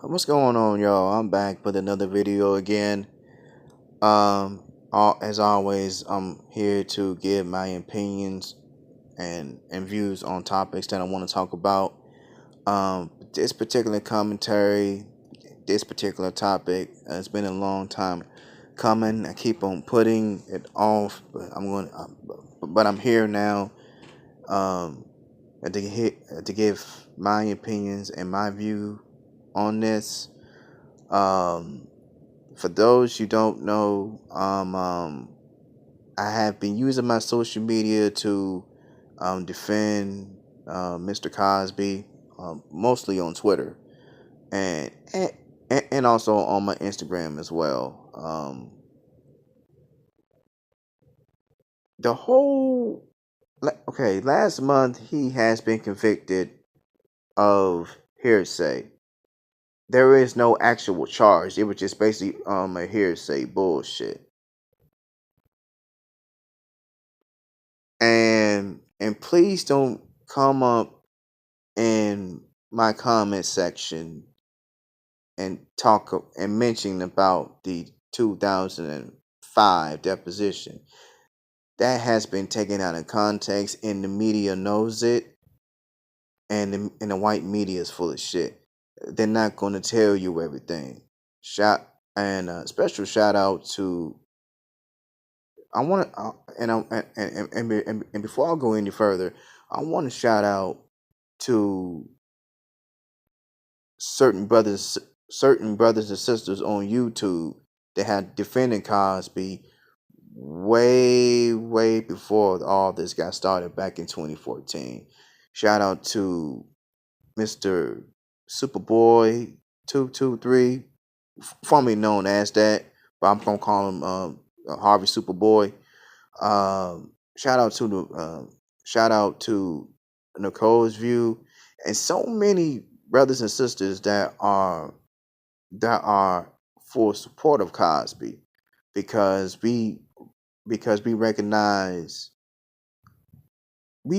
What's going on, y'all? I'm back with another video again. As always, I'm here to give my opinions and views on topics that I want to talk about. This particular commentary, this particular topic, has been a long time coming. I keep on putting it off, but I'm here now. Um, to give my opinions and my view on this. Um, for those you don't know, I have been using my social media to defend Mr. Cosby, mostly on Twitter and, and and also on my Instagram as well. The whole okay, last month he has been convicted of hearsay. There is no actual charge. It was just basically a hearsay bullshit. And please don't come up in my comment section and talk and mention about the 2005 deposition. That has been taken out of context, and the media knows it, and the white media is full of shit. They're not going to tell you everything. Special shout out to I want to and before I go any further, I want to shout out to certain brothers and sisters on YouTube that had defended Cosby way before all this got started back in 2014. Shout out to Mr. Superboy 223, formerly known as that, but I'm gonna call him Harvey Superboy. Shout out to the shout out to Nicole's View and so many brothers and sisters that are for support of Cosby because we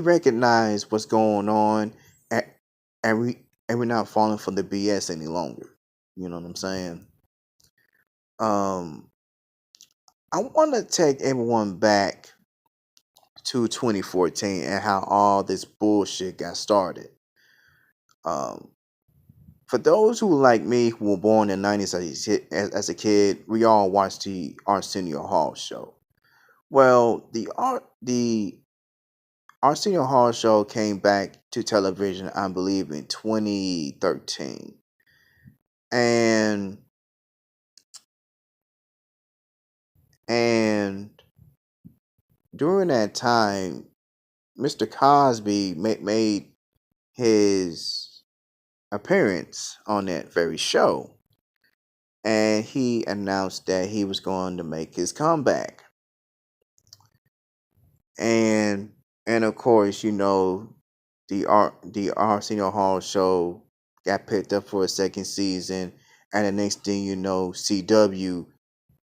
recognize what's going on, and, and we're not falling for the BS any longer. You know what I'm saying? Um, I want to take everyone back to 2014 and how all this bullshit got started. Um, for those who like me who were born in the 90s as a kid, we all watched the Arsenio Hall show. Well, the Arsenio Hall show came back to television, I believe, in 2013. And and during that time, Mr. Cosby made his appearance on that very show, and he announced that he was going to make his comeback. And of course, the Arsenio Hall show got picked up for a second season, and the next thing you know, CW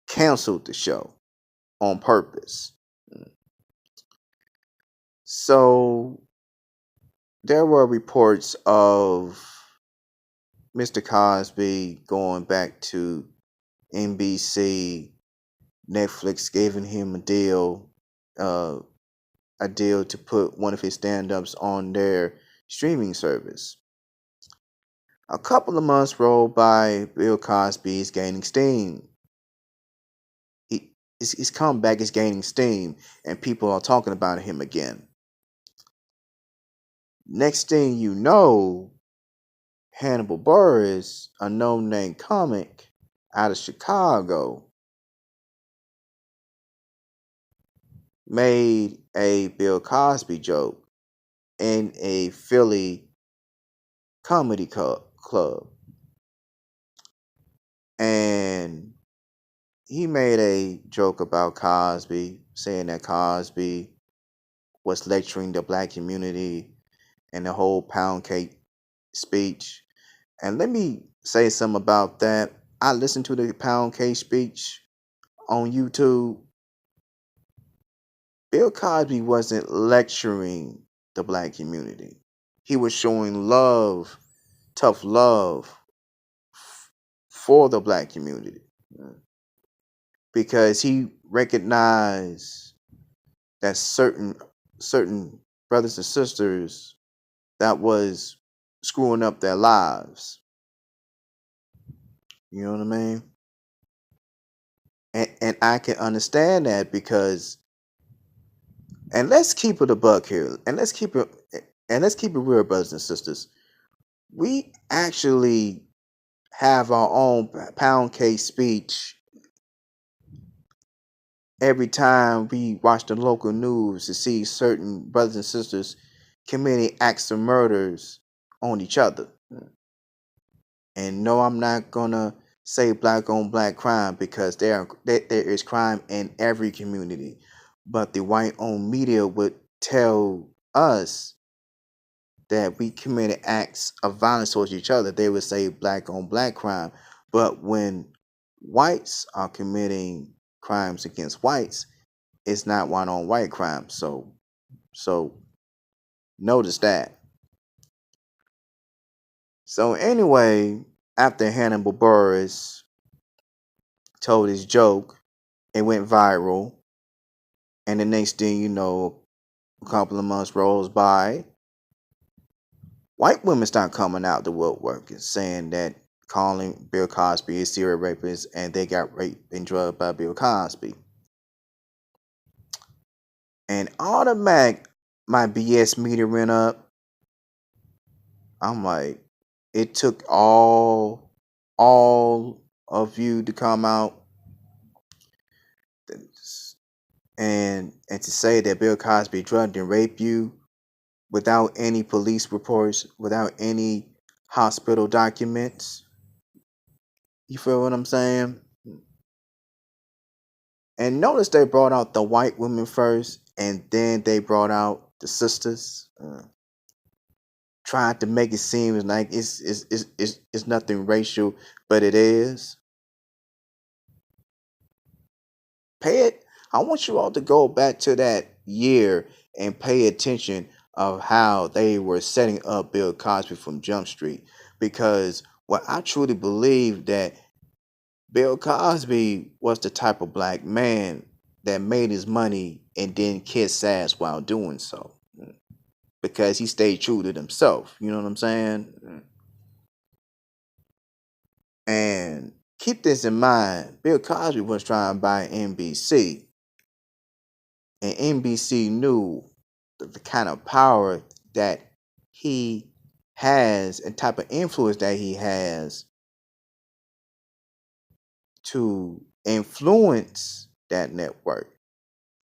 canceled the show on purpose. So there were reports of Mr. Cosby going back to NBC. Netflix giving him uh, a deal to put one of his stand-ups on their streaming service. A couple of months roll by. Bill Cosby is gaining steam. His comeback is gaining steam, and people are talking about him again. Next thing you know, Hannibal Buress, a no-name comic out of Chicago, made a Bill Cosby joke in a Philly comedy club. And he made a joke about Cosby, saying that Cosby was lecturing the black community and the whole pound cake speech. And let me say something about that. I listened to the pound cake speech on YouTube. Bill Cosby wasn't lecturing the black community. He was showing love, tough love for the black community because he recognized that certain brothers and sisters that was screwing up their lives. You know what I mean? And I can understand that because and let's keep it a buck here. And let's keep it real, brothers and sisters. We actually have our own pound cake speech every time we watch the local news to see certain brothers and sisters committing acts of murders on each other. And no, I'm not gonna say black on black crime because there is crime in every community. But the white owned media would tell us that we committed acts of violence towards each other. They would say black on black crime. But when whites are committing crimes against whites, it's not white on white crime. So notice that. So anyway, after Hannibal Buress told his joke, it went viral, and the next thing you know, a couple of months rolls by, white women start coming out the woodwork and saying that calling Bill Cosby a serial rapist and they got raped and drugged by Bill Cosby. And automatic my BS meter went up. I'm like, it took all of you to come out and to say that Bill Cosby drugged and raped you without any police reports, without any hospital documents. You feel what I'm saying? And notice they brought out the white women first, and then they brought out the sisters. Tried to make it seem like it's nothing racial, but it is. Pay it. I want you all to go back to that year and pay attention of how they were setting up Bill Cosby from Jump Street. Because what I truly believe that Bill Cosby was the type of black man that made his money and didn't kiss ass while doing so. Because he stayed true to himself. You know what I'm saying? And keep this in mind. Bill Cosby was trying to buy NBC. And NBC knew the kind of power that he has and type of influence that he has to influence that network.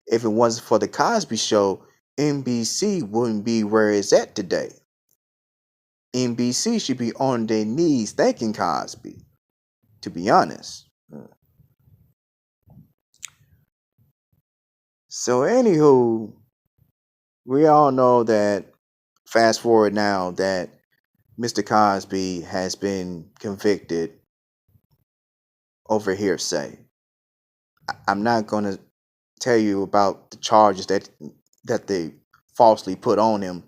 If it wasn't for the Cosby Show, NBC wouldn't be where it's at today. NBC should be on their knees thanking Cosby, to be honest. So, anywho, we all know that, fast forward now, that Mr. Cosby has been convicted over hearsay. I'm not going to tell you about the charges that they falsely put on him,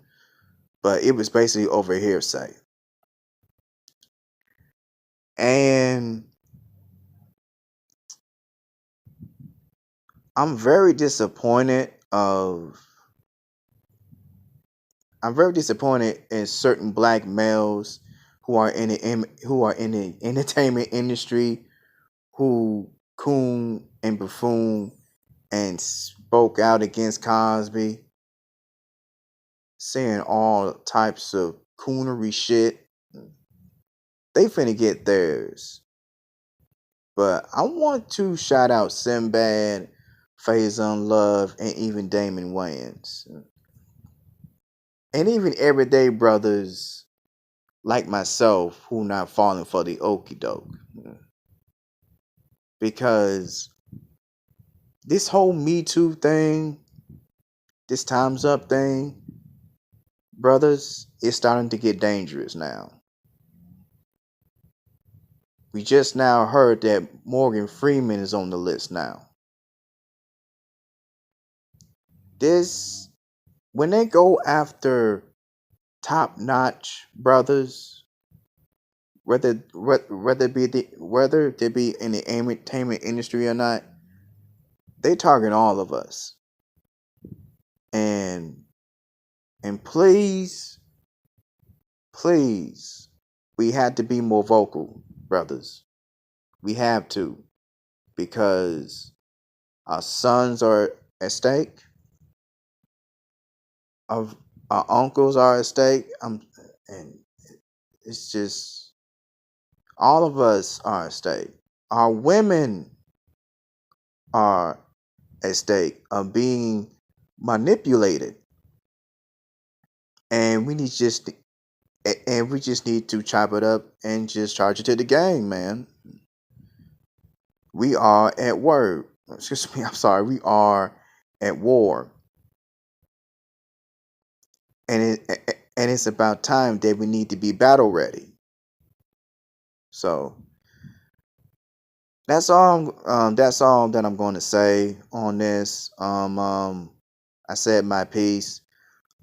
but it was basically over hearsay. And I'm very disappointed in certain black males who are in the entertainment industry who coon and buffoon and spoke out against Cosby, saying all types of coonery shit. They finna get theirs. But I want to shout out Sinbad, Faison Love, and even Damon Wayans. And even everyday brothers like myself who not falling for the okie doke. Because this whole Me Too thing, this Time's Up thing, brothers, it's starting to get dangerous now. We just now heard that Morgan Freeman is on the list now. When they go after top-notch brothers, whether they be in the entertainment industry or not, they target all of us. And please, please, we had to be more vocal, brothers. We have to, because our sons are at stake, of our uncles are at stake. And it's just all of us are at stake. Our women are at stake of being manipulated, and we just need to chop it up and just charge it to the gang, man. We are at war. Excuse me, I'm sorry. We are at war, and it's about time that we need to be battle ready. So that's all. That's all that I'm going to say on this. I said my piece.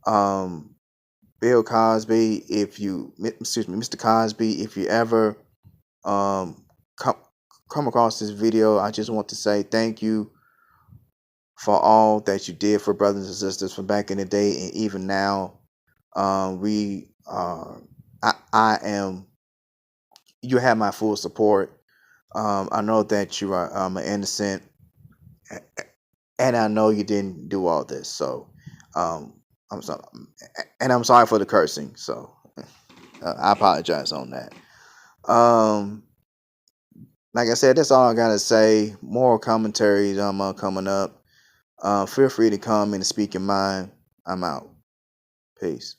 Um, Bill Cosby, excuse me, Mr. Cosby, if you ever um come across this video, I just want to say thank you for all that you did for brothers and sisters from back in the day and even now. We I am You have my full support. I know that you are an innocent, and I know you didn't do all this. So um, I'm sorry, and I'm sorry for the cursing. So I apologize on that. Um, like I said, that's all I gotta say. More commentaries coming up. Feel free to come and speak your mind. I'm out. Peace.